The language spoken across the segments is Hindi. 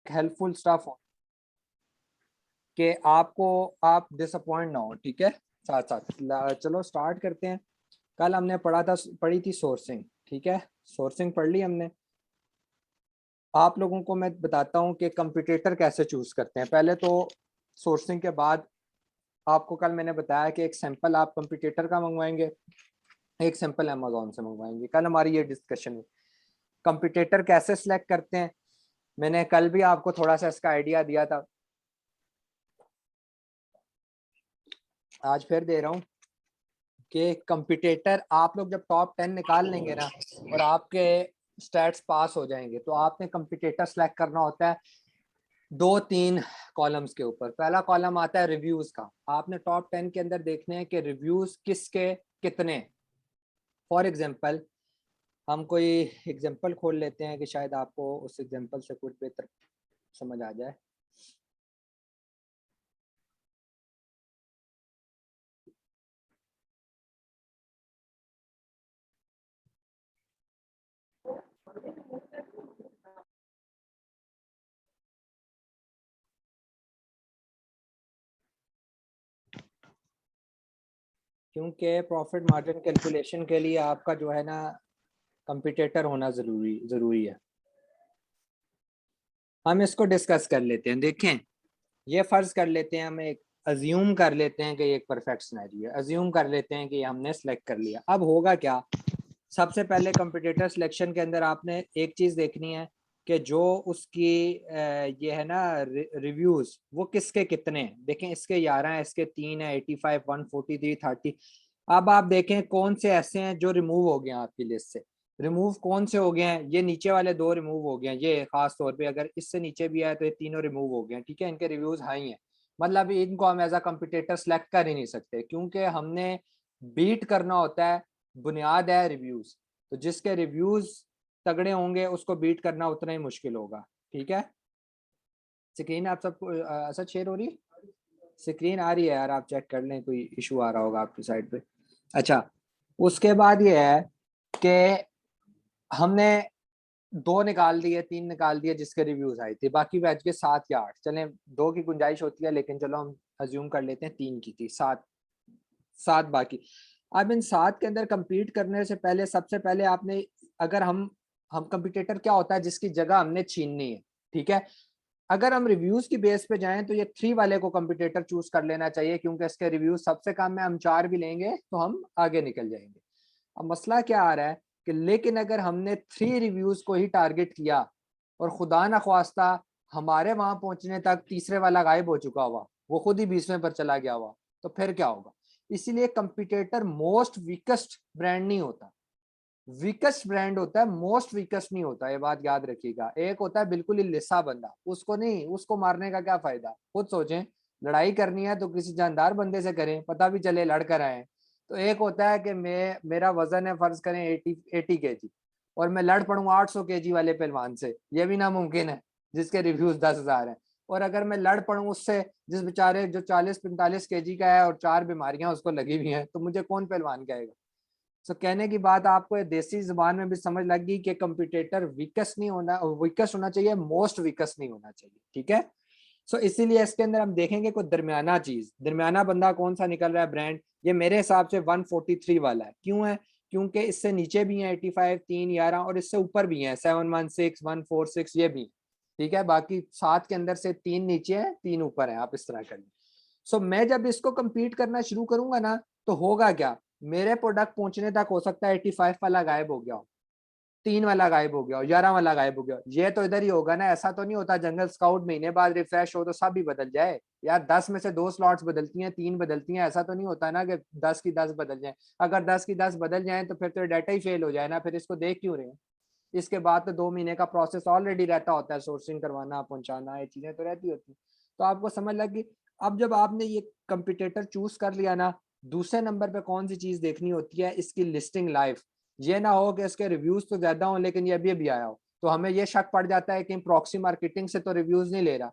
हेल्पफुल स्टफ हो कि आपको आप डिसअपॉइंट ना हो, ठीक है। साथ साथ चलो स्टार्ट करते हैं। कल हमने पढ़ी थी सोर्सिंग, ठीक है, सोर्सिंग पढ़ ली हमने। आप लोगों को मैं बताता हूँ कि कंपटीटर कैसे चूज करते हैं। पहले तो सोर्सिंग के बाद आपको कल मैंने बताया कि एक सैंपल आप कंपटीटर का मंगवाएंगे, एक सैंपल अमेजोन से मंगवाएंगे। कल हमारी ये डिस्कशन हुई। कंपटीटर कैसे सिलेक्ट करते हैं, मैंने कल भी आपको थोड़ा सा इसका आइडिया दिया था, आज फिर दे रहा हूँ कि कंपटीटर आप लोग जब टॉप 10 निकाल लेंगे ना और आपके स्टैट्स पास हो जाएंगे तो आपने कंपटीटर सेलेक्ट करना होता है 2-3 कॉलम्स के ऊपर। पहला कॉलम आता है रिव्यूज का। आपने टॉप 10 के अंदर देखने हैं कि रिव्यूज किसके कितने। फॉर एग्जांपल हम कोई एग्जांपल खोल लेते हैं कि शायद आपको उस एग्जांपल से कुछ बेहतर समझ आ जाए। क्योंकि प्रॉफिट मार्जिन कैलकुलेशन के लिए आपका जो है ना कंपटीटर होना जरूरी है। हम इसको डिस्कस कर लेते हैं। देखें, ये फर्ज कर लेते हैं, हम एक अज्यूम कर लेते हैं कि ये एक परफेक्ट सिनेरियो है। अज्यूम कर लेते हैं कि हमने सेलेक्ट कर लिया। अब होगा क्या, सबसे पहले कंपटीटर सिलेक्शन के अंदर आपने एक चीज देखनी है कि जो उसकी ये है ना रिव्यूज, वो किसके कितने हैं। देखें, इसके 11 है, इसके 3 है, 85, 143, 30। अब आप देखें कौन से ऐसे हैं जो रिमूव हो गए हैं आपकी लिस्ट से। रिमूव कौन से हो गए हैं, ये नीचे वाले 2 रिमूव हो गए हैं। ये खास तौर पे अगर इससे नीचे भी आए तो ये तीनों रिमूव हो गए हैं, ठीक है। इनके रिव्यूज हाई हैं, मतलब इनको हम एज अ कंपटीटर सेलेक्ट कर ही नहीं सकते, क्योंकि हमने बीट करना होता है। बुनियाद है रिव्यूज, तो जिसके रिव्यूज तगड़े होंगे उसको बीट करना उतना ही मुश्किल होगा, ठीक है। स्क्रीन आप सबको अच्छा शेयर हो रही है? स्क्रीन आ रही है यार, आप चेक कर लें, कोई इशू आ रहा होगा आपकी साइड पे। अच्छा, उसके बाद ये है कि हमने 2 निकाल दिए, 3 निकाल दिए जिसके रिव्यूज आए थे, बाकी बच गए 7 या 8। चलें, 2 की गुंजाइश होती है, लेकिन चलो हम अज्यूम कर लेते हैं 3 की थी, 7 7 बाकी। अब इन 7 के अंदर compete करने से पहले सबसे पहले आपने, अगर हम कंपटीटर क्या होता है जिसकी जगह हमने छीननी है, ठीक है। अगर हम रिव्यूज की बेस पे जाएं तो ये 3 वाले को कंपटीटर चूज कर लेना चाहिए, क्योंकि इसके रिव्यूज सबसे कम है। हम 4 भी लेंगे तो हम आगे निकल जाएंगे। अब मसला क्या आ रहा है कि लेकिन अगर हमने 3 रिव्यूज को ही टारगेट किया और खुदा ना ख्वास्ता हमारे वहां पहुंचने तक तीसरे वाला गायब हो चुका हुआ, वो खुद ही 20वें पर चला गया हुआ, तो फिर क्या होगा। इसीलिए कंपटीटर मोस्ट वीकेस्ट ब्रांड नहीं होता, वीकेस्ट ब्रांड होता है, मोस्ट वीकेस्ट नहीं होता। ये बात याद रखिएगा। एक होता है बिल्कुल ही लिसा बंदा, उसको नहीं, उसको मारने का क्या फायदा। खुद सोचें, लड़ाई करनी है तो किसी जानदार बंदे से करें, पता भी चले लड़ कर आए। तो एक होता है कि मेरा वजन है फर्ज करें 80 केजी और मैं लड़ पड़ूँ 800 केजी वाले पहलवान से, ये भी नामुमकिन है जिसके रिव्यूज 10,000 है। और अगर मैं लड़ पड़ूँ उससे जिस बेचारे जो 40-45 केजी का है और 4 बीमारियां उसको लगी हुई हैं, तो मुझे कौन पहलवान कहेगा। सो कहने की बात आपको देसी जुबान में भी समझ लग गई कि कंपटीटर वीकेस्ट नहीं होना, वीकेस्ट होना चाहिए, मोस्ट वीकेस्ट नहीं होना चाहिए, ठीक है। सो इसीलिए इसके अंदर हम देखेंगे कोई दरमियाना चीज, दरमियाना बंदा कौन सा निकल रहा है ब्रांड। ये मेरे हिसाब से 143 वाला है। क्यों है, क्योंकि इससे नीचे भी है 85, 3, 11 और इससे ऊपर भी है 716, 146, ये भी, ठीक है। बाकी 7 के अंदर से 3 नीचे है, 3 ऊपर है, आप इस तरह करें। सो मैं जब इसको compete करना शुरू करूंगा ना, तो होगा क्या, मेरे प्रोडक्ट पहुंचने तक हो सकता है 85 वाला गायब हो गया हो, 3 वाला गायब हो गया हो, 11 वाला गायब हो गया हो। ये तो इधर ही होगा ना, ऐसा तो नहीं होता जंगल स्काउट महीने बाद रिफ्रेश हो तो सब ही बदल जाए यार। 10 में से 2 स्लॉट्स बदलती हैं, 3 बदलती हैं, ऐसा तो नहीं होता ना कि 10 की 10 बदल जाए। अगर 10 की 10 बदल जाए तो फिर तो डाटा ही फेल हो जाए ना, फिर इसको देख क्यों रहे हैं। इसके बाद तो 2 महीने का प्रोसेस ऑलरेडी रहता होता है, सोर्सिंग करवाना, पहुंचाना, ये चीजें तो रहती होती। तो आपको समझ लगी। अब जब आपने ये कंपटीटर चूज कर लिया ना, दूसरे नंबर पे कौन सी चीज देखनी होती है, इसकी लिस्टिंग लाइफ। ये ना हो कि इसके रिव्यूज तो ज्यादा हो लेकिन ये अभी आया हो, तो हमें ये शक पड़ जाता है कि प्रॉक्सी मार्केटिंग से तो रिव्यूज नहीं ले रहा,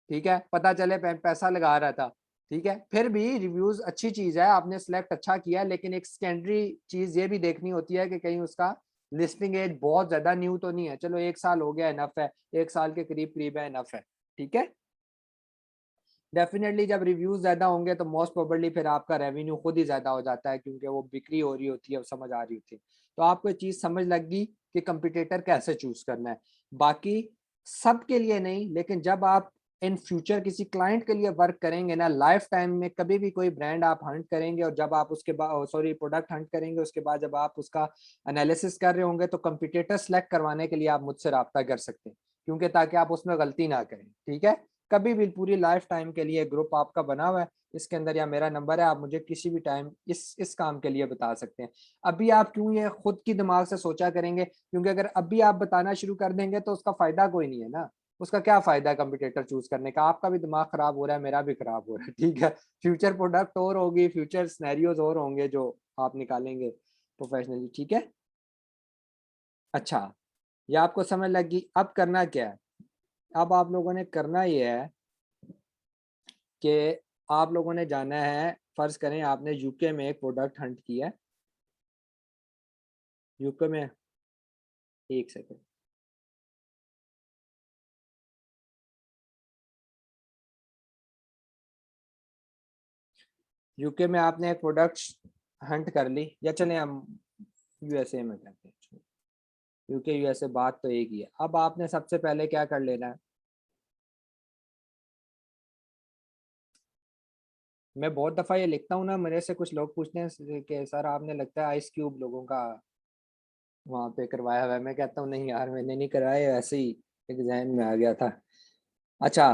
ठीक है, पता चले पैसा लगा रहा था, ठीक है। फिर भी रिव्यूज अच्छी चीज है, आपने सिलेक्ट अच्छा किया, लेकिन एक सेकेंडरी चीज ये भी देखनी होती है कि कहीं उसका लिस्टिंग एज बहुत ज्यादा न्यू तो नहीं है, चलो 1 साल हो गया, इनफ है, 1 साल के करीब करीब है, इनफ है, ठीक है। डेफिनेटली जब रिव्यूज ज्यादा होंगे तो मोस्ट प्रोबेबली फिर आपका रेवेन्यू खुद ही ज्यादा हो जाता है, क्योंकि वो बिक्री हो रही होती है, समझ आ रही होती है। तो आपको ये चीज समझ लग गई कि कंपटीटर कैसे चूज करना है। बाकी सबके लिए नहीं, लेकिन जब आप इन फ्यूचर किसी क्लाइंट के लिए वर्क करेंगे ना, लाइफ टाइम में कभी भी कोई ब्रांड आप हंट करेंगे, और जब आप उसके बाद सॉरी प्रोडक्ट हंट करेंगे, उसके बाद जब आप उसका एनालिसिस कर रहे होंगे, तो कंपटीटर सेलेक्ट करवाने के लिए आप मुझसे रब्ता कर सकते हैं, क्योंकि ताकि आप उसमें गलती ना करें, ठीक है। कभी भी पूरी लाइफ टाइम के लिए ग्रुप आपका बना हुआ है इसके अंदर, या मेरा नंबर है, आप मुझे किसी भी टाइम इस काम के लिए बता सकते हैं। अभी आप क्यों ये खुद की दिमाग से सोचा करेंगे, क्योंकि अगर अभी आप बताना शुरू कर देंगे तो उसका फायदा कोई नहीं है ना। उसका क्या फायदा है कंपटीटर चूज करने का, आपका भी दिमाग खराब हो रहा है, मेरा भी खराब हो रहा है, ठीक है। फ्यूचर प्रोडक्ट और होगी, फ्यूचर सिनेरियोज और होंगे जो आप निकालेंगे प्रोफेशनली, ठीक है। अच्छा, ये आपको समझ लगी। अब करना क्या है, अब आप लोगों ने करना ये है कि आप लोगों ने जाना है, फर्ज करें आपने यूके में एक प्रोडक्ट हंट किया है, यूके में, एक सेकंड, यूके में आपने एक प्रोडक्ट हंट कर ली, या चले हम यूएसए में करते हैं, यूके यूएसए बात तो एक ही है। अब आपने सबसे पहले क्या कर लेना है, मैं बहुत दफा ये लिखता हूँ ना, मेरे से कुछ लोग पूछते हैं कि सर आपने लगता है आइस क्यूब लोगों का वहां पे करवाया हुआ है, मैं कहता हूँ नहीं यार मैंने नहीं करवाया, ऐसे ही एक जहन में आ गया था। अच्छा,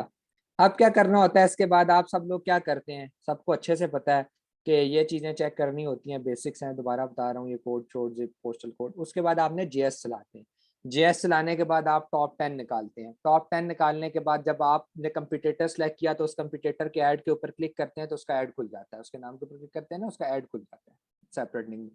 अब क्या करना होता है इसके बाद, आप सब लोग क्या करते हैं, सबको अच्छे से पता है कि ये चीजें चेक करनी होती हैं, बेसिक्स हैं, दोबारा बता रहा हूँ, ये code showed zip postal code. उसके बाद आपने जेएस चलाते हैं, जेएस चलाने के बाद आप टॉप 10 निकालते हैं, टॉप 10 निकालने के बाद जब आपने कंपटीटर सेलेक्ट किया तो उस कंपटीटर के ऐड के ऊपर क्लिक करते हैं तो उसका ऐड खुल जाता है, उसके नाम के ऊपर क्लिक करते हैं ना, उसका ऐड खुल जाता है सेपरेट लिंक।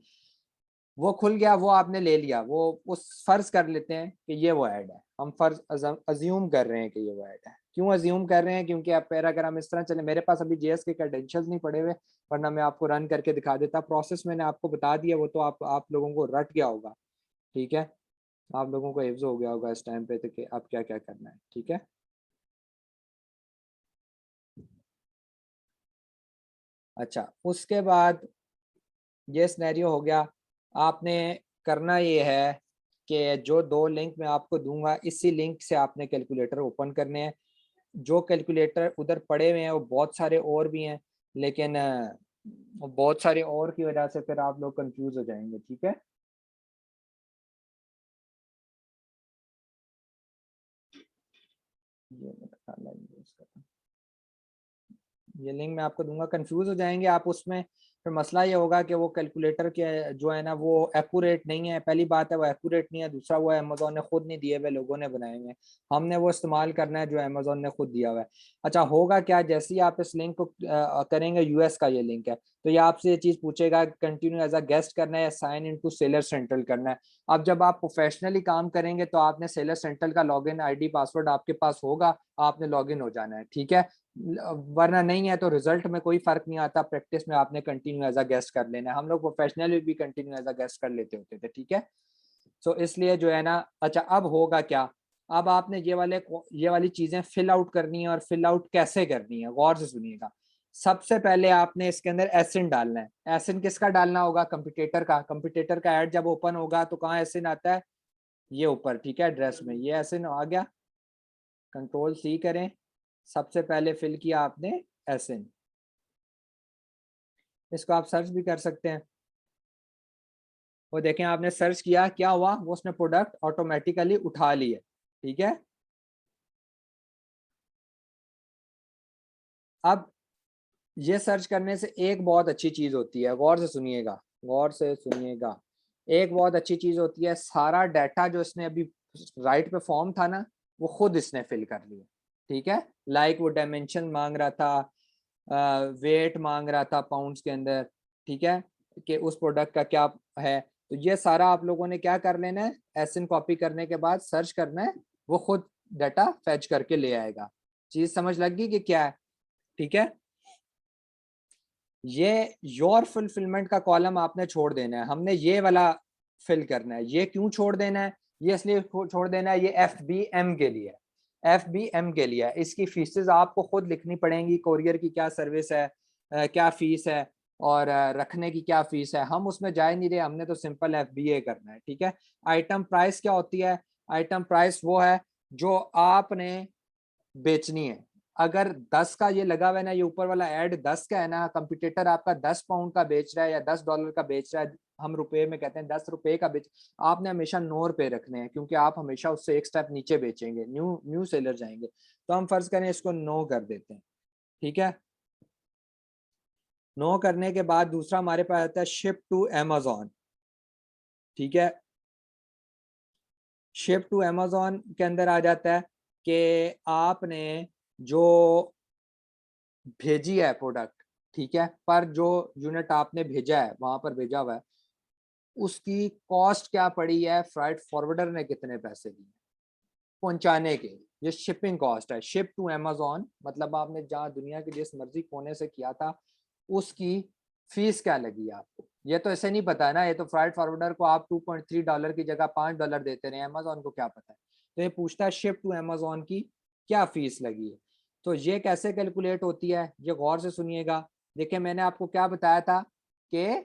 वो खुल गया, वो आपने ले लिया, वो उस फर्ज कर लेते हैं कि ये वो ऐड है, हम फर्ज अज्यूम कर रहे हैं कि ये वो ऐड है। क्यों अज्यूम कर रहे हैं, क्योंकि आप फिर अगर हम इस तरह चले, मेरे पास अभी जेएस के क्रेडेंशियल्स नहीं पड़े हुए, वरना मैं आपको रन करके दिखा देता, प्रोसेस मैंने आपको बता दिया, वो तो आप लोगों को रट गया होगा, ठीक है। आप लोगों को हिफ्ज हो गया होगा इस टाइम पे तो कि अब क्या क्या करना है, ठीक है। अच्छा, उसके बाद ये सिनेरियो हो गया, आपने करना ये है कि जो 2 लिंक मैं आपको दूंगा, इसी लिंक से आपने कैलकुलेटर ओपन करने हैं। जो कैलकुलेटर उधर पड़े हुए हैं वो बहुत सारे और भी हैं, लेकिन वो बहुत सारे और की वजह से फिर आप लोग कंफ्यूज हो जाएंगे, ठीक है। ये मैं दिखा ये लिंक मैं आपको दूंगा, कंफ्यूज हो जाएंगे आप उसमें। फिर मसला ये होगा कि वो कैलकुलेटर के जो है ना वो एक्यूरेट नहीं है, पहली बात है वो एक्यूरेट नहीं है, दूसरा वो अमेजोन ने खुद नहीं दिए हुए, लोगों ने बनाए हुए हैं, हमने वो इस्तेमाल करना है जो अमेजोन ने खुद दिया हुआ है। अच्छा, होगा क्या, जैसे ही आप इस लिंक को करेंगे, यूएस का ये लिंक है, तो ये आपसे ये चीज पूछेगा कंटिन्यू एज अ गेस्ट करना है या sign in to seller central करना है। अब जब आप प्रोफेशनली काम करेंगे तो आपने सेलर सेंट्रल का लॉगिन आईडी पासवर्ड आपके पास होगा, आपने लॉगिन हो जाना है, ठीक है। वरना नहीं है तो रिजल्ट में कोई फर्क नहीं आता, प्रैक्टिस में आपने कंटिन्यू एज अ गेस्ट कर लेना है, हम लोग प्रोफेशनली भी कंटिन्यू एज अ गेस्ट कर लेते होते थे, ठीक है। सो इसलिए जो है ना, अच्छा अब होगा क्या, अब आपने ये वाली चीजें फिल आउट करनी है, और फिल आउट कैसे करनी है गौर से सुनिएगा। सबसे पहले आपने इसके अंदर एसिन डालना है। एसिन किसका डालना होगा, कंपटीटर का। कंपटीटर का ऐड जब ओपन होगा तो कहाँ एसिन आता है, ये ऊपर, ठीक है, एड्रेस में ये एसिन आ गया। कंट्रोल सी करें, सबसे पहले फिल किया आपने एसिन, इसको आप सर्च भी कर सकते हैं। वो देखें आपने सर्च किया, क्या हुआ, वो उसने प्रोडक्ट ऑटोमेटिकली उठा लिए, ठीक है। अब ये सर्च करने से एक बहुत अच्छी चीज होती है, गौर से सुनिएगा, गौर से सुनिएगा, एक बहुत अच्छी चीज होती है, सारा डाटा जो इसने अभी राइट पे फॉर्म था ना, वो खुद इसने फिल कर लिया, ठीक है। लाइक वो डायमेंशन मांग रहा था, वेट मांग रहा था पाउंड्स के अंदर, ठीक है, कि उस प्रोडक्ट का क्या है, तो ये सारा आप लोगों ने क्या कर लेना है, एसएन कॉपी करने के बाद सर्च करना है, वो खुद डाटा फैच करके ले आएगा। चीज समझ लग गई कि क्या है, ठीक है। ये योर फुलफिलमेंट का कॉलम आपने छोड़ देना है, हमने ये वाला फिल करना है। ये क्यों छोड़ देना है? ये इसलिए छोड़ देना है, ये FBM के लिए, FBM के लिए। इसकी फीसेस आपको खुद लिखनी पड़ेंगी, कोरियर की क्या सर्विस है, क्या फीस है, और रखने की क्या फीस है। हम उसमें जा नहीं रहे, हमने तो सिंपल FBA करना है, ठीक है। आइटम प्राइस क्या होती है? आइटम प्राइस वो है जो आपने बेचनी है। अगर 10 का ये लगा हुआ है ना, ये ऊपर वाला ऐड 10 का है ना, कंपटीटर आपका 10 पाउंड का बेच रहा है या $10 का बेच रहा है, हम रुपए में कहते हैं 10 रुपए का बेच, आपने हमेशा 9 रुपए रखने हैं, क्योंकि आप हमेशा उससे एक स्टेप नीचे बेचेंगे, न्यू सेलर जाएंगे। तो हम फर्ज करें इसको 9 कर देते हैं, ठीक है। 9 करने के बाद दूसरा हमारे पास आता है शिप टू अमेजोन, ठीक है। शिप टू अमेजोन के अंदर आ जाता है कि आपने जो भेजी है प्रोडक्ट, ठीक है, पर जो यूनिट आपने भेजा है, वहां पर भेजा हुआ है, उसकी कॉस्ट क्या पड़ी है, फ्राइट फॉरवर्डर ने कितने पैसे दिए पहुंचाने के। ये शिपिंग कॉस्ट है। शिप टू अमेजोन मतलब आपने जहां दुनिया के जिस मर्जी कोने से किया था, उसकी फीस क्या लगी आपको। ये तो ऐसे नहीं पता है ना, ये तो फ्राइट फॉरवर्डर को आप $2.3 की जगह $5 देते रहे, अमेजोन को क्या पता है। तो ये पूछता है शिप टू अमेजोन की क्या फीस लगी है। तो ये कैसे कैलकुलेट होती है, ये गौर से सुनिएगा। देखिए मैंने आपको क्या बताया था कि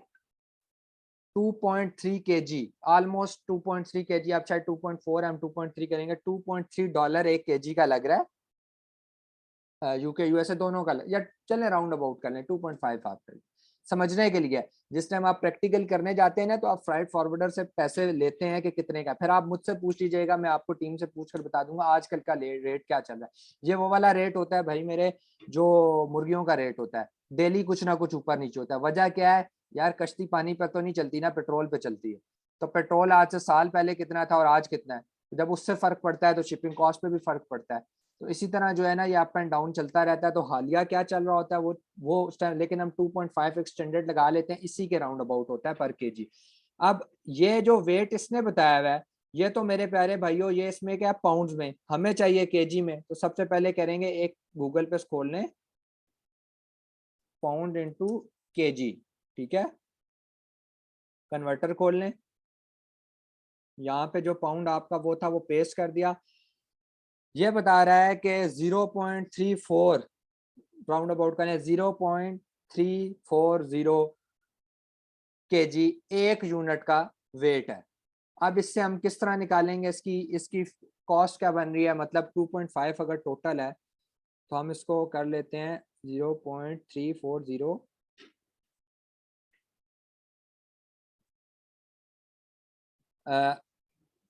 2.3 kg, ऑलमोस्ट 2.3 kg, आप शायद 2.4, हम 2.3 करेंगे, $2.3 एक kg का लग रहा है। यूके यूएसए दोनों का, या चले राउंड अबाउट कर लें 2.5 आप कर लें समझने के लिए। जिस टाइम आप प्रैक्टिकल करने जाते हैं ना, तो आप फ्राइट फॉरवर्डर से पैसे लेते हैं कि कितने का, फिर आप मुझसे पूछ लीजिएगा, मैं आपको टीम से पूछ कर बता दूंगा आजकल का रेट क्या चल रहा है। ये वो वाला रेट होता है भाई मेरे, जो मुर्गियों का रेट होता है, डेली कुछ ना कुछ ऊपर नीचे होता है। वजह क्या है यार, कश्ती पानी पर तो नहीं चलती ना, पेट्रोल पे चलती है। तो पेट्रोल आज से साल पहले कितना था और आज कितना है, जब उससे फर्क पड़ता है तो शिपिंग कॉस्ट पे भी फर्क पड़ता है। तो इसी तरह जो है ना, ये अप एंड डाउन चलता रहता है। तो हालिया क्या चल रहा होता है वो उस टाइम, लेकिन हम 2.5 एक स्टैंडर्ड लगा लेते हैं, इसी के राउंड अबाउट होता है पर केजी। अब ये जो वेट इसने बताया हुआ है, ये तो मेरे प्यारे भाइयों, ये इसमें क्या पाउंड्स में, हमें चाहिए केजी में। तो सबसे पहले करेंगे, एक गूगल पे खोल लें, पाउंड इंटू केजी, ठीक है। कन्वर्टर खोल लें, यहाँ पे जो पाउंड आपका वो था वो पेस्ट कर दिया। ये बता रहा है कि 0.34 राउंड अबाउट करें, 0.340 kg एक यूनिट का वेट है। अब इससे हम किस तरह निकालेंगे, इसकी इसकी कॉस्ट क्या बन रही है, मतलब 2.5 अगर टोटल है, तो हम इसको कर लेते हैं 0.340,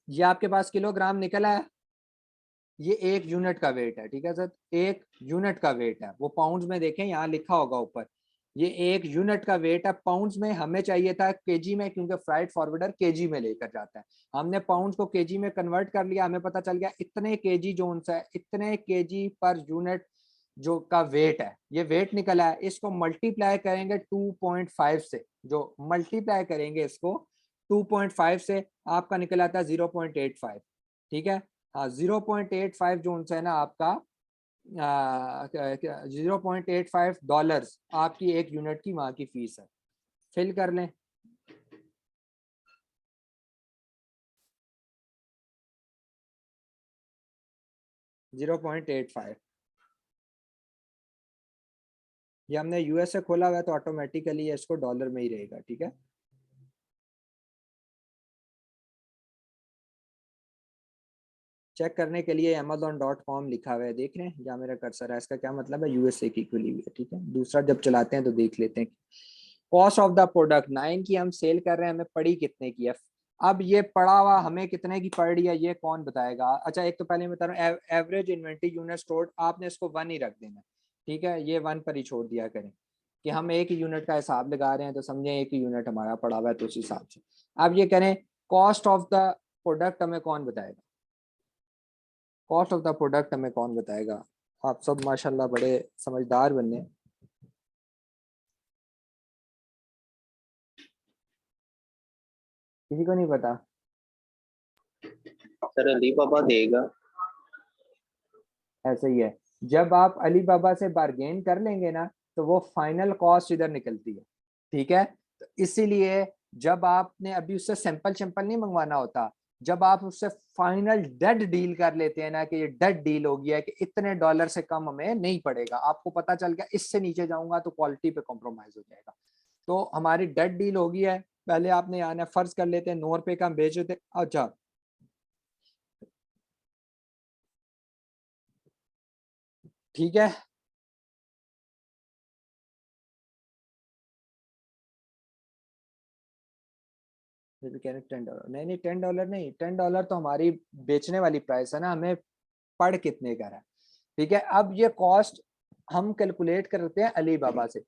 ये आपके पास किलोग्राम निकला है, ये एक यूनिट का वेट है, ठीक है सर, एक यूनिट का वेट है। वो पाउंड्स में देखें, यहाँ लिखा होगा ऊपर, ये एक यूनिट का वेट है पाउंड्स में। हमें चाहिए था केजी में, क्योंकि फ्राइट फॉरवर्डर केजी में लेकर जाता है। हमने पाउंड्स को केजी में कन्वर्ट कर लिया, हमें पता चल गया इतने केजी जोन है, इतने केजी पर यूनिट जो का वेट है, ये वेट निकला है। इसको मल्टीप्लाई करेंगे 2.5 से, जो मल्टीप्लाई करेंगे इसको 2.5 से, आपका निकल आता है 0.85, ठीक है। हाँ 0.85 जो है ना आपका, $0.85 आपकी एक यूनिट की वहां की फीस है। फिल कर लें, $0.85। ये हमने यूएस से खोला हुआ है, तो ऑटोमेटिकली इसको डॉलर में ही रहेगा, ठीक है। चेक करने के लिए amazon.com लिखा हुआ है, देख रहे हैं, या मेरा कर्सर है, इसका क्या मतलब है, यूएसए की खुली हुई है, ठीक है। दूसरा जब चलाते हैं तो देख लेते हैं। कॉस्ट ऑफ द प्रोडक्ट 9 की हम सेल कर रहे हैं, हमें पड़ी कितने की है। अब ये पड़ा हुआ हमें कितने की पड़ रही है, ये कौन बताएगा। अच्छा एक तो पहले मैं बता रहा हूँ, एवरेज इन्वेंट्री यूनिट स्टोर्ड, आपने इसको 1 ही रख देना, ठीक है। ये 1 पर ही छोड़ दिया करें, कि हम एक ही यूनिट का हिसाब लगा रहे हैं, तो समझे एक ही यूनिट हमारा पड़ा हुआ है, तो उस हिसाब से। अब ये करें कॉस्ट ऑफ द प्रोडक्ट, हमें कौन बताएगा, कॉस्ट ऑफ द प्रोडक्ट हमें कौन बताएगा। आप सब माशाल्लाह बड़े समझदार बने। किसी को नहीं पता? सर अली बाबा देगा। ऐसे ही है, जब आप अली बाबा से बार्गेन कर लेंगे ना, तो वो फाइनल कॉस्ट इधर निकलती है, ठीक है। तो इसीलिए जब आपने अभी उससे सैंपल सैंपल नहीं मंगवाना होता, जब आप उससे फाइनल डेड डील कर लेते हैं ना कि ये डेड डील हो गया है कि इतने डॉलर से कम हमें नहीं पड़ेगा, आपको पता चल गया इससे नीचे जाऊंगा तो क्वालिटी पे कॉम्प्रोमाइज हो जाएगा, तो हमारी डेड डील होगी है। पहले आपने आना, फर्ज कर लेते हैं 9 रुपए का हम बेच रहे थे, अच्छा ठीक है, फिर भी कह रहे $10, नहीं नहीं $10 नहीं, $10 तो हमारी बेचने वाली प्राइस है ना, हमें पड़ कितने का है। ठीक है, अब ये कॉस्ट हम कैलकुलेट करते हैं अली बाबा से।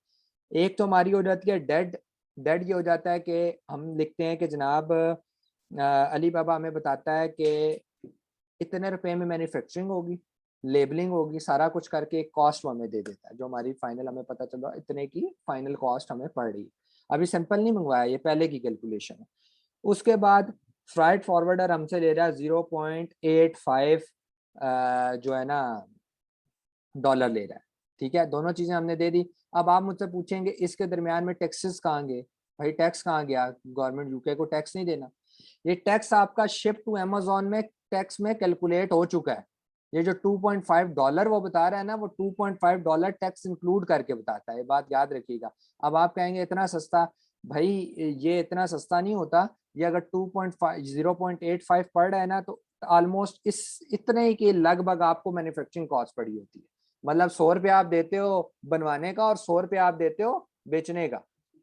एक तो हमारी हो जाती है डेड, डेड ये हो जाता है कि हम लिखते हैं कि जनाब अली बाबा हमें बताता है कि इतने रुपए में मैन्युफैक्चरिंग होगी, लेबलिंग होगी, सारा कुछ करके एक कॉस्ट हमें दे देता है, जो हमारी फाइनल हमें पता चल रहा है इतने की फाइनल कॉस्ट हमें पड़ रही है। अभी सिंपल नहीं मंगवाया, ये पहले की कैलकुलेशन है। उसके बाद फ्राइट फॉरवर्डर हमसे ले रहा है 0.85 जो है ना डॉलर ले रहा है। ठीक है, दोनों चीजें हमने दे दी। अब आप मुझसे पूछेंगे इसके दरमियान में टैक्सेस कहाँ गए, भाई टैक्स कहाँ गया, गवर्नमेंट यूके को टैक्स नहीं देना। ये टैक्स आपका शिप टू अमेजोन में टैक्स में कैलकुलेट हो चुका है। ये जो $2.5 वो बता रहा है ना, वो $2.5 टैक्स इंक्लूड करके बताता है, ये बात याद रखिएगा। अब आप कहेंगे इतना सस्ता, भाई ये इतना सस्ता नहीं होता। ये अगर 0.85 पड़ रहा है ना, तो ऑलमोस्ट इस इतने के लगभग आपको मैन्युफैक्चरिंग कॉस्ट पड़ी होती है। मतलब 100 रुपया आप देते हो बनवाने का और 100 रुपया आप देते हो बेचने का,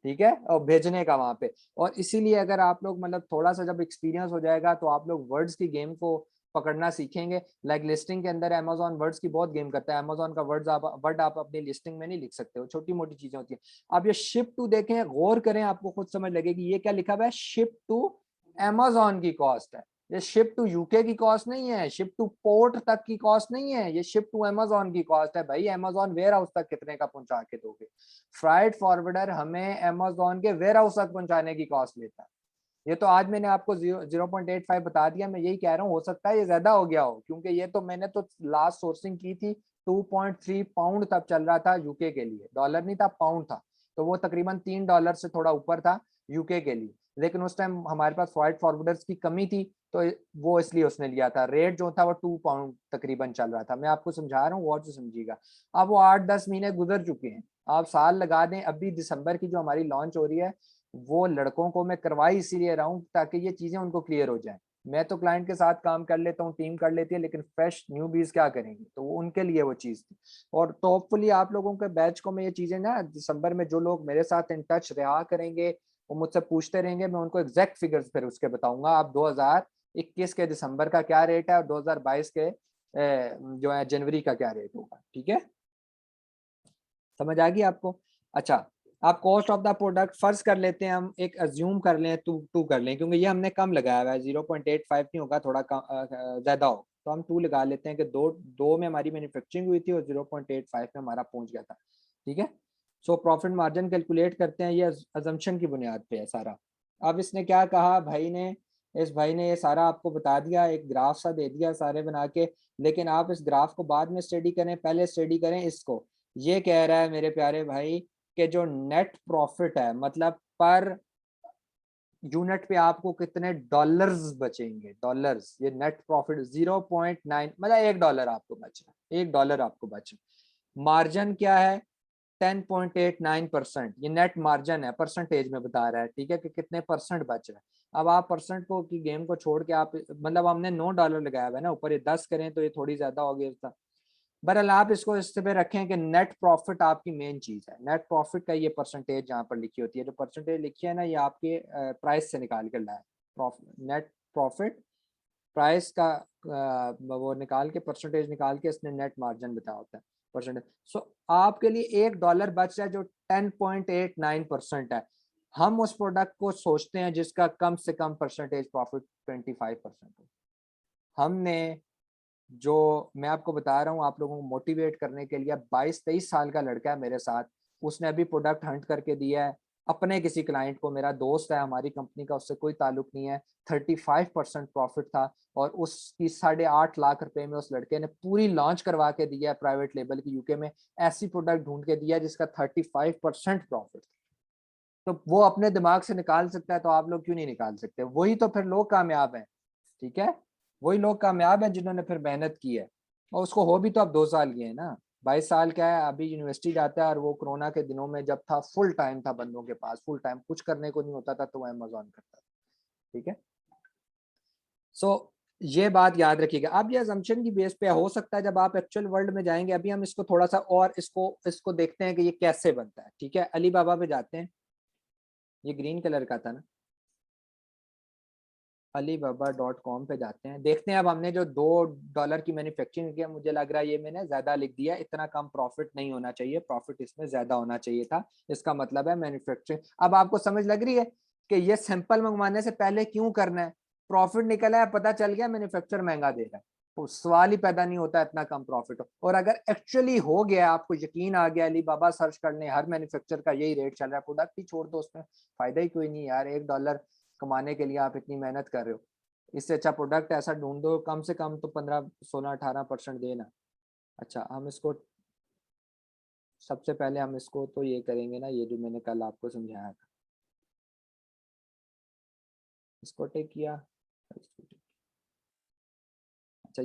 ठीक है, और भेजने का वहां पे। और इसीलिए अगर आप लोग मतलब थोड़ा सा जब एक्सपीरियंस हो जाएगा तो आप लोग वर्ड्स की गेम को पकड़ना सीखेंगे। लाइक लिस्टिंग के अंदर अमेजोन वर्ड्स की बहुत गेम करता है, अमेजोन का वर्ड आप अपनी लिस्टिंग में नहीं लिख सकते हो, छोटी मोटी चीजें होती है। आप ये शिप टू देखें, गौर करें, आपको खुद समझ लगेगी ये क्या लिखा हुआ है, शिप टू अमेजोन की कॉस्ट है। ये शिप टू यूके की कॉस्ट नहीं है, शिप टू पोर्ट तक की कॉस्ट नहीं है, ये शिप टू अमेजोन की कॉस्ट है। भाई अमेजोन वेयर हाउस तक कितने का पहुंचा के दोगे, फ्राइट फॉरवर्डर हमें अमेजोन के वेयर हाउस तक पहुंचाने की कॉस्ट लेता है। ये तो आज मैंने आपको 0.85 बता दिया, मैं यही कह रहा हूँ हो सकता है ये ज्यादा हो गया हो, क्योंकि ये तो मैंने तो लास्ट सोर्सिंग की थी 2.3 पाउंड तब चल रहा था यूके के लिए, डॉलर नहीं था पाउंड था, तो वो तकरीबन $3 से थोड़ा ऊपर था यूके के लिए। लेकिन उस टाइम हमारे पास फ्राइट फॉरवर्डर्स की कमी थी, तो वो इसलिए उसने लिया था। रेट जो था वो 2 पाउंड तकरीबन चल रहा था, मैं आपको समझा रहा हूँ और से समझिएगा। अब वो 8-10 महीने गुजर चुके हैं, आप साल लगा दें, अभी दिसंबर की जो हमारी लॉन्च हो रही है वो लड़कों को मैं करवाई इसीलिए रहा हूँ ताकि ये चीजें उनको क्लियर हो जाए। मैं तो क्लाइंट के साथ काम कर लेता हूँ, टीम कर लेती है, लेकिन फ्रेश न्यू बीज क्या करेंगे, तो वो उनके लिए वो चीज थी। और तो होपफुली आप लोगों के बैच को मैं ये चीजें ना दिसंबर में, जो लोग मेरे साथ इन टच रहा करेंगे वो मुझसे पूछते रहेंगे, मैं उनको एग्जैक्ट फिगर्स फिर उसके बताऊंगा। आप 2021 के दिसंबर का क्या रेट है और 2022 के जो है जनवरी का क्या रेट होगा, ठीक है, समझ आ गई आपको। अच्छा, आप कॉस्ट ऑफ द प्रोडक्ट फर्ज कर लेते हैं, हम एक अज्यूम कर लें, टू कर लें, क्योंकि ये हमने कम लगाया हुआ है, 0.85 नहीं होगा, थोड़ा कम ज्यादा हो, तो हम 2 लगा लेते हैं कि दो दो में हमारी मैन्युफैक्चरिंग हुई थी और 0.85 में हमारा पहुंच गया था। ठीक है, सो प्रॉफिट मार्जिन कैलकुलेट करते हैं, ये अजम्पशन की बुनियाद पे है सारा। अब इसने क्या कहा भाई ने, इस भाई ने ये सारा आपको बता दिया, एक ग्राफ सा दे दिया सारे बना के, लेकिन आप इस ग्राफ को बाद में स्टडी करें, पहले स्टडी करें इसको। ये कह रहा है मेरे प्यारे भाई कि जो नेट प्रॉफिट है, मतलब पर यूनिट पे आपको कितने डॉलर्स बचेंगे, डॉलर्स, ये नेट प्रॉफिट 0.9, मतलब $1 आपको बच रहा है, $1 आपको बच रहा है। मार्जिन क्या है, 10.89%, ये नेट मार्जिन है, परसेंटेज में बता रहा है, ठीक है, कि कितने परसेंट बच रहा है। अब आप परसेंट को की गेम को छोड़ के आप, मतलब हमने $9 लगाया हुआ है ना ऊपर, ये 10 करें तो ये थोड़ी ज्यादा हो गई। बहरहाल आप इसको इस पे रखें कि नेट प्रॉफिट आपकी मेन चीज है। नेट प्रॉफिट का ये परसेंटेज जहाँ पर लिखी होती है, जो परसेंटेज लिखी है ना, ये आपके प्राइस से निकाल कर लाए, नेट प्रॉफिट प्राइस का वो निकाल के परसेंटेज निकाल के इसने नेट मार्जिन बताया होता है, परसेंटेज। सो आपके लिए $1 बच रहा है जो 10.89% है। हम उस प्रोडक्ट को सोचते हैं जिसका कम से कम परसेंटेज प्रॉफिट 25% हो। हमने, जो मैं आपको बता रहा हूँ आप लोगों को मोटिवेट करने के लिए, 22-23 साल का लड़का है मेरे साथ, उसने अभी प्रोडक्ट हंट करके दिया है अपने किसी क्लाइंट को, मेरा दोस्त है, हमारी कंपनी का उससे कोई ताल्लुक नहीं है, 35% प्रॉफिट था, और उसकी 8.5 लाख रुपए में उस लड़के ने पूरी लॉन्च करवा के दिया है प्राइवेट लेबल की यूके में, ऐसी प्रोडक्ट ढूंढ के दिया जिसका 35% प्रॉफिट। तो वो अपने दिमाग से निकाल सकता है, तो आप लोग क्यों नहीं निकाल सकते? वही तो फिर लोग कामयाब हैं, ठीक है, वही लोग कामयाब हैं जिन्होंने फिर मेहनत की है। और उसको हो भी तो अब 2 साल गए हैं ना, 22 साल क्या है, अभी यूनिवर्सिटी जाता है, और वो कोरोना के दिनों में जब था फुल टाइम था बंदों के पास, फुल टाइम कुछ करने को नहीं होता था तो वो अमेजोन करता था, ठीक है। सो ये बात याद रखिएगा। अब ये असम्पशन की बेस पे हो सकता है जब आप एक्चुअल वर्ल्ड में जाएंगे, अभी हम इसको थोड़ा सा और इसको देखते हैं कि ये कैसे बनता है, ठीक है। अली बाबा पे जाते हैं, ये ग्रीन कलर का था ना, alibaba.com पे जाते हैं, देखते हैं। अब हमने जो $2 की मैन्युफैक्चरिंग किया, मुझे लग रहा है ये मैंने ज्यादा लिख दिया, इतना कम प्रॉफिट नहीं होना चाहिए, प्रॉफिट इसमें ज्यादा होना चाहिए था। इसका मतलब है मैन्युफैक्चरिंग। अब आपको समझ लग रही है कि ये सैंपल मंगवाने से पहले क्यों करना है? प्रॉफिट निकला है, पता चल गया मैन्युफैक्चर महंगा दे रहा है, तो सवाल ही पैदा नहीं होता इतना कम प्रॉफिट हो। और अगर एक्चुअली हो गया, आपको यकीन आ गया, अली बाबा सर्च कर लें, हर मैन्युफैक्चर का यही रेट चल रहा है, प्रोडक्ट ही छोड़ दो, उसमें फायदा ही कोई नहीं यार। $1 कमाने के लिए आप इतनी मेहनत कर रहे हो, इससे अच्छा प्रोडक्ट ऐसा ढूंढो, कम से कम तो 15, 16, 18% देना। अच्छा, हम इसको सबसे पहले हम इसको तो ये करेंगे ना, ये जो मैंने कल आपको समझाया था, इसको टेक किया। अच्छा,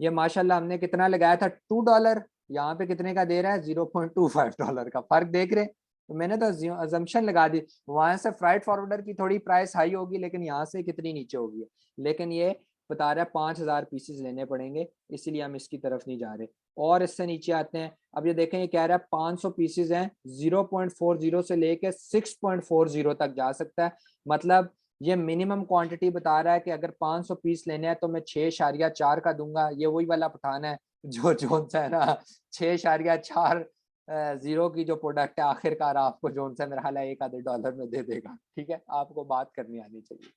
ये माशाल्लाह हमने कितना लगाया था, $2, यहाँ पे कितने का दे रहा है, $0.25 का फर्क देख रहे हैं। तो मैंने तो अजम्पशन लगा दी, वहां से फ्राइट फॉरवर्डर की थोड़ी प्राइस हाई होगी, लेकिन यहाँ से कितनी नीचे होगी, लेकिन ये बता रहा है 5,000 पीसेस लेने पड़ेंगे, इसीलिए हम इसकी तरफ नहीं जा रहे। और इससे नीचे आते हैं, अब ये देखें, ये कह रहा है 500 पीसेस हैं, 0.40 से लेके 6.40 तक जा सकता है। मतलब ये मिनिमम क्वांटिटी बता रहा है कि अगर 500 पीस लेने हैं तो मैं 6.4 का दूंगा। ये वही वाला पठान है जो जोन सा है ना, 6.40 की जो प्रोडक्ट है, आखिरकार आपको जोन सा मेरा हाल है $1 में दे देगा, ठीक है। आपको बात करनी आनी चाहिए,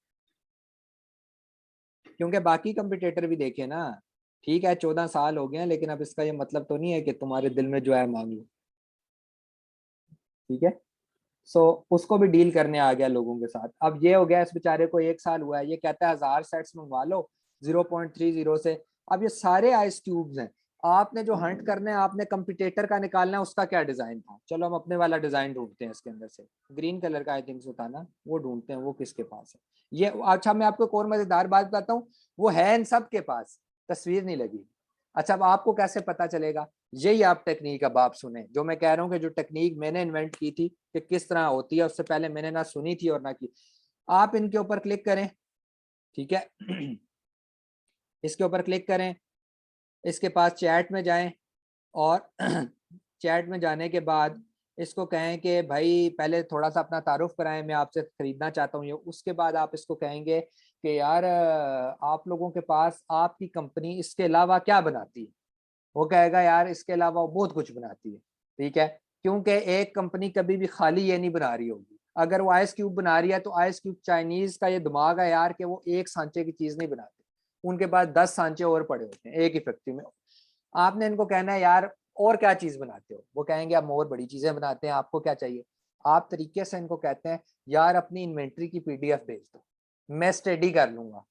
क्योंकि बाकी कंपटीटर भी देखे ना, ठीक है 14 साल हो गए हैं, लेकिन अब इसका ये मतलब तो नहीं है कि तुम्हारे दिल में जो है मांग लो, ठीक है। सो उसको भी डील करने आ गया लोगों के साथ। अब ये हो गया, इस बेचारे को 1 साल हुआ है, ये कहता है 1000 सेट्स मंगवा लो 0.30 से। अब ये सारे आइस क्यूब्स हैं, आपने जो हंट करना है, आपने कंपिटेटर का निकालना है, उसका क्या डिजाइन था। चलो हम अपने वाला डिजाइन ढूंढते हैं, इसके अंदर से ग्रीन कलर का आई थिंक होता ना, वो ढूंढते हैं, वो किसके पास है ये। अच्छा, मैं आपको एक और मजेदार बात बताता हूँ, वो है इन सब के पास, तस्वीर नहीं लगी। अच्छा, अब आपको कैसे पता चलेगा? यही आप टेक्निक अब आप सुने, जो मैं कह रहा हूँ कि जो टेक्निक मैंने इन्वेंट की थी कि किस तरह होती है, उससे पहले मैंने ना सुनी थी और ना की। आप इनके ऊपर क्लिक करें, ठीक है, इसके ऊपर क्लिक करें, इसके पास चैट में जाएं, और चैट में जाने के बाद इसको कहें कि भाई पहले थोड़ा सा अपना तारुफ कराएं, मैं आपसे खरीदना चाहता हूँ ये। उसके बाद आप इसको कहेंगे कि यार आप लोगों के पास आपकी कंपनी इसके अलावा क्या बनाती है। वो कहेगा यार इसके अलावा वो बहुत कुछ बनाती है, ठीक है, क्योंकि एक कंपनी कभी भी खाली ये नहीं बना रही होगी। अगर वो आइस क्यूब बना रही है तो आइस क्यूब, चाइनीज का ये दिमाग है यार कि वो एक सांचे की चीज नहीं बनाते, उनके पास 10 सांचे और पड़े होते हैं एक ही फैक्ट्री में। आपने इनको कहना है यार और क्या चीज बनाते हो, वो कहेंगे हम और बड़ी चीजें बनाते हैं, आपको क्या चाहिए। आप तरीके से इनको कहते हैं यार अपनी इन्वेंट्री की पीडीएफ भेज दो, मैं स्टडी कर लूंगा।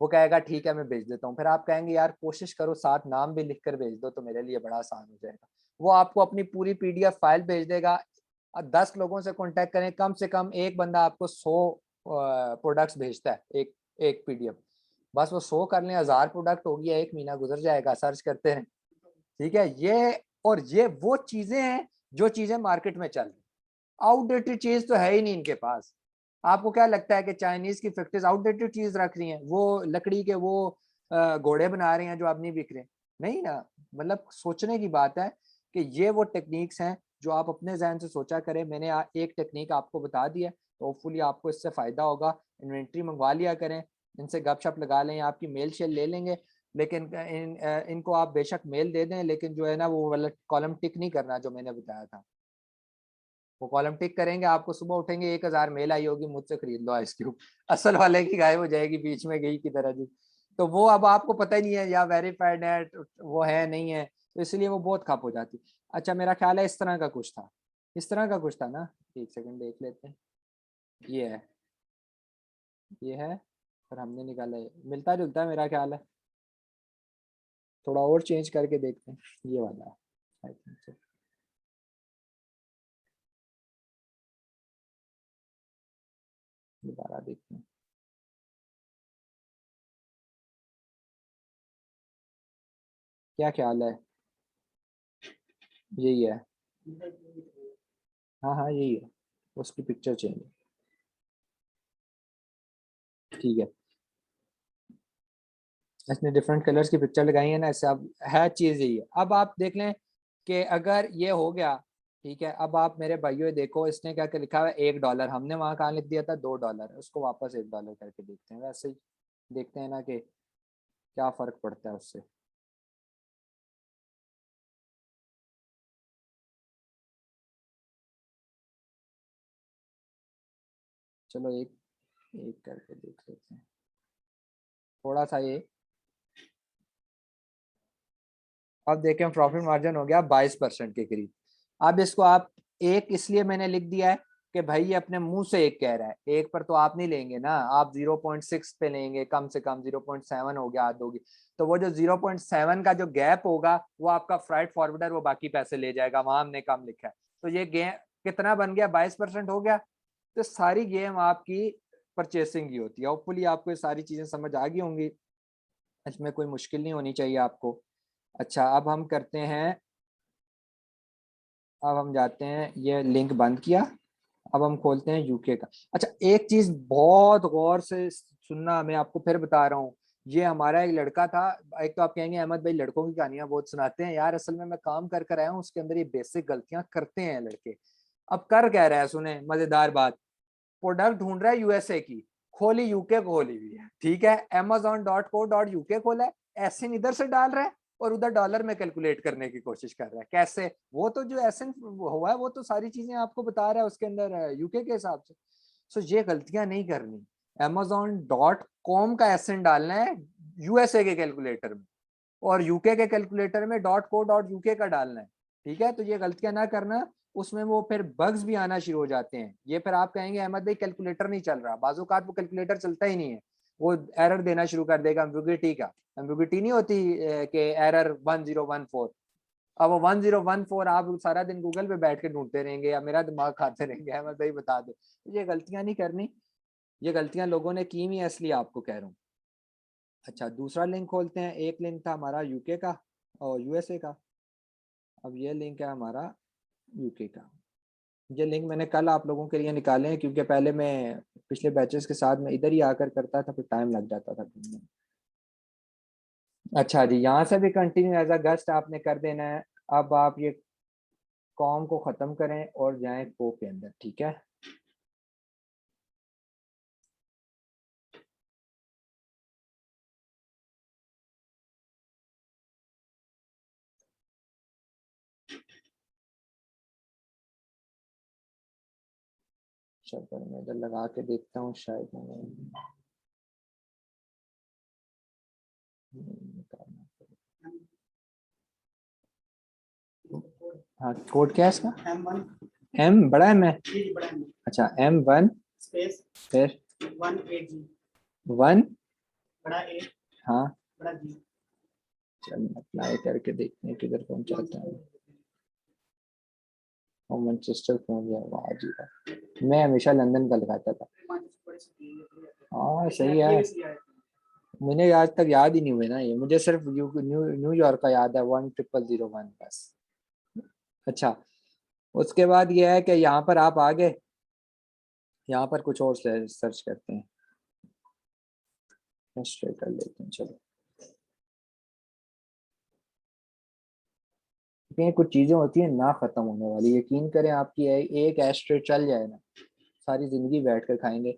वो कहेगा ठीक है मैं भेज देता हूँ। फिर आप कहेंगे यार कोशिश करो साथ नाम भी लिख कर भेज दो तो मेरे लिए बड़ा आसान हो जाएगा। वो आपको अपनी पूरी पीडीएफ फाइल भेज देगा। 10 लोगों से कांटेक्ट करें, कम से कम एक बंदा आपको 100 प्रोडक्ट्स भेजता है, एक एक पीडीएफ। बस वो 100 कर लें, 1000 प्रोडक्ट हो गया, 1 महीना गुजर जाएगा सर्च करते हैं, ठीक है। ये वो चीजें हैं जो चीजें मार्केट में चल रही, आउटडेटेड चीज तो है ही नहीं इनके पास। आपको क्या लगता है कि चाइनीज की फैक्ट्रीज आउटडेटेड चीज रख रही हैं, वो लकड़ी के वो घोड़े बना रहे हैं जो अब नहीं बिक रहे? नहीं ना। मतलब सोचने की बात है कि ये वो टेक्निक्स हैं जो आप अपने जहन से सोचा करें। मैंने एक टेक्निक आपको बता दी है, तो होपफुली आपको इससे फायदा होगा। इन्वेंट्री मंगवा लिया करें, इनसे गपशप लगा लें, आपकी मेल शेल ले लेंगे। लेकिन इनको आप बेशक मेल दे दें, लेकिन जो है ना वो वाला कॉलम टिक नहीं करना जो मैंने बताया था। वो कॉलम टिक करेंगे, आपको सुबह उठेंगे 1,000 मेल आई होगी मुझसे खरीद लो आइस क्यूब, असल वाले की गायब हो जाएगी बीच में गई की तरह जी। तो वो अब आपको पता ही नहीं है या वेरीफाइड है वो है नहीं है, तो इसलिए वो बहुत खप हो जाती। अच्छा, मेरा ख्याल है इस तरह का कुछ था, इस तरह का कुछ था ना, एक सेकंड देख लेते हैं। ये है, ये है, और हमने निकाला है, मिलता जुलता है मेरा ख्याल है। थोड़ा और चेंज करके देखते हैं, ये वाला आई थिंक। दोबारा देखते हैं, क्या ख्याल है? यही है, हाँ हाँ यही है, उसकी पिक्चर चेंज है, ठीक है। इसने डिफरेंट कलर्स की पिक्चर लगाई है ना, इससे अब है चीज़ यही है। अब आप देख लें कि अगर ये हो गया, ठीक है, अब आप मेरे भाइयों देखो इसने क्या क्या लिखा हुआ है, $1, हमने वहाँ कहाँ लिख दिया था $2, उसको वापस $1 करके देखते हैं, वैसे ही देखते हैं ना कि क्या फ़र्क पड़ता है उससे। चलो एक एक करके देख लेते हैं, थोड़ा सा ये। अब देखें प्रॉफिट मार्जिन हो गया 22% के करीब। अब इसको आप एक इसलिए मैंने लिख दिया है कि भाई ये अपने मुंह से एक कह रहा है, एक पर तो आप नहीं लेंगे ना, आप 0.6 पे लेंगे, कम से कम 0.7 हो गया, आद होगी, तो वो जो 0.7 का जो गैप होगा वो आपका फ्राइट फॉरवर्डर वो बाकी पैसे ले जाएगा, वहां हमने कम लिखा है। तो ये गेम कितना बन गया, 22% हो गया। तो सारी गेम आपकी परचेसिंग की होती है। होपफुली आपको ये सारी चीजें समझ आ गई होंगी, इसमें कोई मुश्किल नहीं होनी चाहिए आपको। अच्छा अब हम करते हैं, अब हम जाते हैं, ये लिंक बंद किया, अब हम खोलते हैं यूके का। अच्छा एक चीज बहुत गौर से सुनना, मैं आपको फिर बता रहा हूँ, ये हमारा एक लड़का था, एक तो आप कहेंगे अहमद भाई लड़कों की कहानियां बहुत सुनाते हैं, यार असल में मैं काम कर कर आया हूँ, उसके अंदर ये बेसिक गलतियां करते हैं लड़के। अब कर कह रहा है, सुने मजेदार बात, प्रोडक्ट ढूंढ रहा है यूएसए की, खोली यूके खोली हुई है, ठीक है, amazon.co.uk खोला है, एसिन इधर से डाल रहा है और उधर डॉलर में कैलकुलेट करने की कोशिश कर रहा है, कैसे? वो तो जो एसिन हुआ है वो तो सारी चीजें आपको बता रहा है उसके अंदर यूके के हिसाब से। सो ये गलतियां नहीं करनी, amazon.com का एसिन डालना है यूएसए के कैलकुलेटर में, और यूके के कैलकुलेटर में .co.uk का डालना है, ठीक है। तो ये गलतियां ना करना, उसमें वो फिर बग्स भी आना शुरू हो जाते हैं। ये फिर आप कहेंगे अहमद भाई कैलकुलेटर नहीं चल रहा, बाजूकात वो कैलकुलेटर चलता ही नहीं है, वो एरर देना शुरू कर देगा, एम्बिग्युइटी का, एम्बिग्युइटी नहीं होती कि एरर 1014, अब वो 1014 आप सारा दिन गूगल पे बैठ के ढूंढते रहेंगे या मेरा दिमाग खाते रहेंगे, अहमद भाई बता दो। ये गलतियां नहीं करनी, ये गलतियां लोगों ने की भी, इसलिए आपको कह रहा हूँ। अच्छा दूसरा लिंक खोलते हैं, एक लिंक था हमारा यूके का और यूएसए का, अब ये लिंक है हमारा यूके का। ये लिंक मैंने कल आप लोगों के लिए निकाले हैं, क्योंकि पहले मैं पिछले बैचेस के साथ में इधर ही आकर करता था, फिर टाइम लग जाता था ढूंढने में। अच्छा जी, यहाँ से भी कंटिन्यू एज अ गेस्ट आपने कर देना है। अब आप ये कॉम को ख़त्म करें और जाएं को के अंदर, ठीक है। चलो मैं इधर लगा के देखता हूँ, शायद मैंने निकालना पड़ेगा। हाँ कोड क्या है इसका? एम बड़ा एम है, अच्छा M1 स्पेस फिर 1 हाँ, चल अप्लाई करके देखते हैं किधर पहुंचाता है। और मैनचेस्टर पहुंच गया, वाह जी वाह, मैं हमेशा लंदन का लगाता था। हाँ सही है, मुझे आज तक याद ही नहीं हुए ना ये, मुझे सिर्फ न्यूयॉर्क का याद है 10001 बस। अच्छा उसके बाद ये है कि यहाँ पर आप आगे, यहाँ पर कुछ और सर्च करते हैं, स्ट्रेट कर लेते हैं चलो। ये कुछ चीजें होती है ना खत्म होने वाली, यकीन करें आपकी एक एस्ट्रे चल जाए ना, सारी जिंदगी बैठ कर खाएंगे।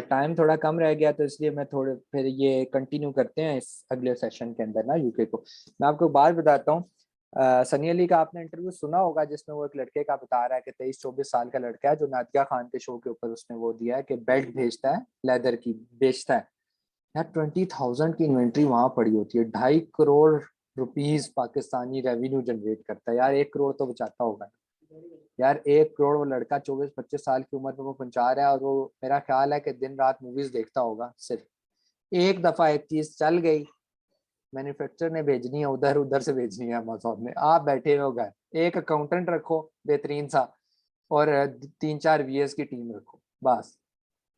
टाइम थोड़ा कम रह गया तो इसलिए मैं थोड़े फिर ये कंटिन्यू करते हैं इस अगले सेशन के अंदर ना यूके को। मैं आपको बात बताता हूँ, सनी अली का आपने इंटरव्यू सुना होगा जिसमें वो एक लड़के का बता रहा है कि 23-24 साल का लड़का है जो नादिया खान के शो के ऊपर उसने वो दिया है कि बेल्ट भेजता है लेदर की, बेचता है। यार 20,000 की इन्वेंट्री वहां पड़ी होती है, 2.5 crore rupees Pakistani revenue generate करता है, यार 1 करोड़ तो बचाता होगा यार, 1 करोड़ वो लड़का 24-25 साल की उम्र में वो पहुंचा रहा है, और वो मेरा ख्याल है कि दिन रात मूवीज देखता होगा। सिर्फ एक दफा एक चीज चल गई, मैन्युफैक्चरर ने भेजनी है उधर, उधर से भेजनी है अमेजोन में, आप बैठे हो घर, एक अकाउंटेंट रखो बेहतरीन सा, और 3-4 VAs की टीम रखो बस,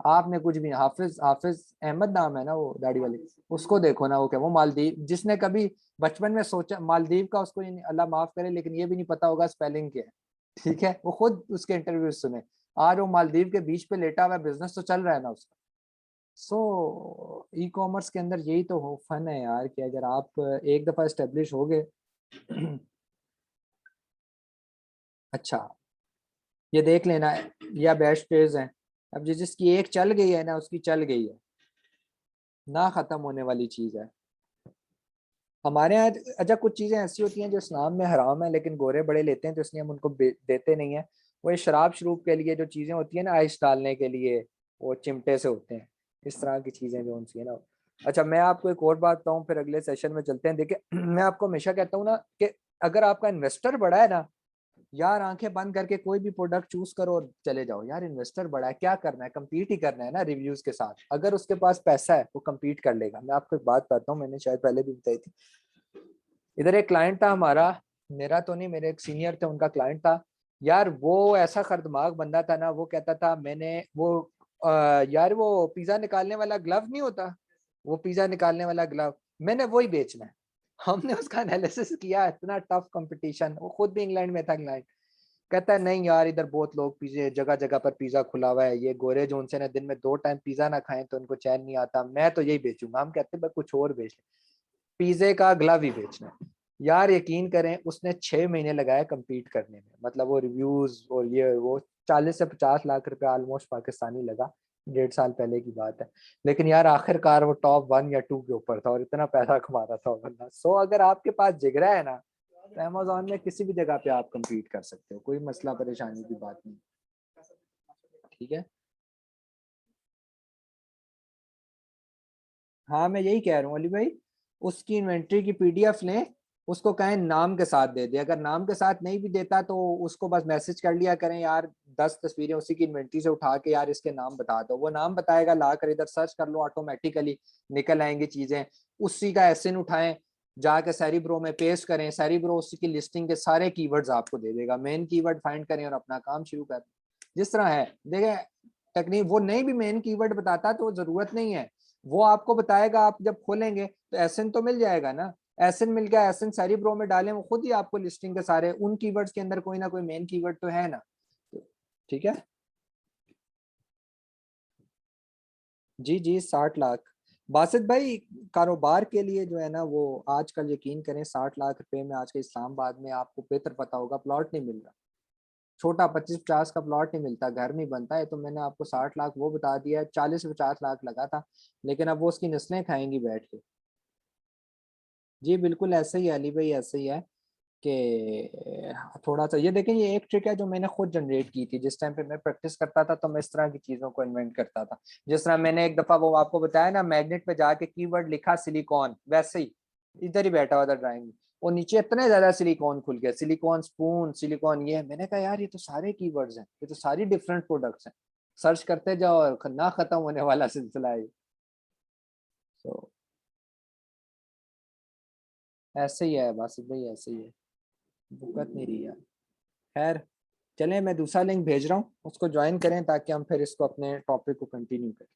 आपने कुछ भी, हाफिज हाफिज अहमद नाम है ना वो दाढ़ी वाले, उसको देखो ना, वो क्या, वो मालदीव, जिसने कभी बचपन में सोचा मालदीव का, उसको अल्लाह माफ करे लेकिन ये भी नहीं पता होगा स्पेलिंग क्या है, ठीक है, वो खुद उसके इंटरव्यू सुने, आज वो मालदीव के बीच पे लेटा हुआ है, बिजनेस तो चल रहा है ना उसका। सो ई कॉमर्स के अंदर यही तो हो फन है यार, कि अगर आप एक दफा स्टेब्लिश हो गए अच्छा, ये देख लेना, या बेस्ट डेज हैं, अब जिसकी एक चल गई है ना, उसकी चल गई है, ना खत्म होने वाली चीज है। हमारे यहाँ अच्छा कुछ चीजें ऐसी होती हैं जो इस्लाम में हराम है, लेकिन गोरे बड़े लेते हैं, तो इसलिए हम उनको देते नहीं है। वो ये शराब शरूब के लिए जो चीजें होती है ना, आइस डालने के लिए, वो चिमटे से होते हैं, इस तरह की चीजें जो उनसी है ना। अच्छा, मैं आपको एक और बात बताऊं, फिर अगले सेशन में चलते हैं। देखिए मैं आपको हमेशा कहता हूँ ना कि अगर आपका इन्वेस्टर बड़ा है ना, यार आंखें बंद करके कोई भी प्रोडक्ट चूज करो और चले जाओ यार, इन्वेस्टर बड़ा है, क्या करना है, कंपीट ही करना है ना रिव्यूज के साथ। अगर उसके पास पैसा है वो कंपीट कर लेगा। मैं आपको एक बात बताता हूँ, मैंने शायद पहले भी बताई थी। इधर एक क्लाइंट था हमारा, मेरा तो नहीं, मेरे एक सीनियर थे, उनका क्लाइंट था यार, वो ऐसा खरदमाग बंदा था ना, वो कहता था मैंने वो यार वो पिज्जा निकालने वाला ग्लव नहीं होता, वो पिज्जा निकालने वाला ग्लव, मैंने वही बेचना है। हमने उसका एनालिसिस किया, इतना टफ कंपटीशन, वो खुद भी इंग्लैंड में था क्लाइंट, कहता है नहीं यार इधर बहुत लोग पिज्जे, जगह जगह पर पिज्जा खुला हुआ है, ये गोरे जो उनसे ना दिन में 2 टाइम पिज्जा ना खाएं तो उनको चैन नहीं आता, मैं तो यही बेचूंगा। हम कहते हैं कुछ और बेच ले, पिज्जे का ग्लव ही बेचना है। यार यकीन करें, उसने 6 महीने लगाए compete करने में, मतलब वो रिव्यूज और ये वो, 40 से 50 लाख रुपए ऑलमोस्ट पाकिस्तानी लगा, 1.5 साल पहले की बात है। लेकिन यार आखिरकार वो टॉप 1 या 2 के ऊपर था और इतना पैसा कमा रहा था वो बंदा। सो अगर आपके पास जिगरा है ना, तो अमेजोन में किसी भी जगह पे आप compete कर सकते हो, कोई मसला परेशानी की बात नहीं। ठीक है, हाँ मैं यही कह रहा हूँ अली भाई, उसकी इन्वेंट्री की पीडीएफ लें, उसको कहें नाम के साथ दे दे, अगर नाम के साथ नहीं भी देता तो उसको बस मैसेज कर लिया करें यार, 10 तस्वीरें उसी की इन्वेंट्री से उठा के यार इसके नाम बता दो, वो नाम बताएगा, ला कर इधर सर्च कर लो, ऑटोमेटिकली निकल आएंगी चीजें। उसी का एसएन उठाएं, जाके सेरिब्रो में पेस्ट करें, सेरिब्रो उसी की लिस्टिंग के सारे कीवर्ड्स आपको दे देगा, मेन कीवर्ड फाइंड करें और अपना काम शुरू करें। जिस तरह है देखें टेक्निक, वो नहीं भी मेन कीवर्ड बताता तो जरूरत नहीं है, वो आपको बताएगा, आप जब खोलेंगे तो एसएन तो मिल जाएगा ना, एसएन मिल गया, एसएन सारी ब्रो में डालें, वो खुद ही आपको लिस्टिंग के सारे उन कीवर्ड्स के अंदर कोई ना कोई मेन कीवर्ड तो है ना। ठीक है, जी जी, 60 लाख। बासित भाई, कारोबार के लिए जो है ना वो आजकल यकीन करें, 60 लाख रुपए में आज के इस्लामाबाद में आपको बेहतर पता होगा, प्लॉट नहीं मिल रहा, छोटा 25-50 का प्लॉट नहीं मिलता, घर नहीं बनता है। तो मैंने आपको 60 लाख वो बता दिया है, 40 से 50 लाख लगा था, लेकिन अब वो उसकी नस्लें खाएंगी बैठ के। जी बिल्कुल ऐसे ही है अली भाई, ऐसे ही है कि थोड़ा सा ये देखें, ये एक ट्रिक है जो मैंने खुद जनरेट की थी, जिस टाइम पे मैं प्रैक्टिस करता था तो मैं इस तरह की चीजों को इन्वेंट करता था। जिस तरह मैंने एक दफा वो आपको बताया ना, मैग्नेट पे जाके कीवर्ड लिखा सिलिकॉन, वैसे ही इधर ही बैठा हुआ था ड्राइंग में, वो नीचे इतने ज्यादा सिलिकॉन खुल गया, सिलिकॉन स्पून, सिलिकॉन ये, मैंने कहा यार ये तो सारे कीवर्ड्स हैं, ये तो सारी डिफरेंट प्रोडक्ट्स हैं, सर्च करते जाओ और ना खत्म होने वाला सिलसिला है। तो ऐसे ही है बस भाई, ऐसे ही है, दिक्कत नहीं रही यार। खैर, चलें मैं दूसरा लिंक भेज रहा हूँ, उसको ज्वाइन करें ताकि हम फिर इसको अपने टॉपिक को कंटिन्यू करें।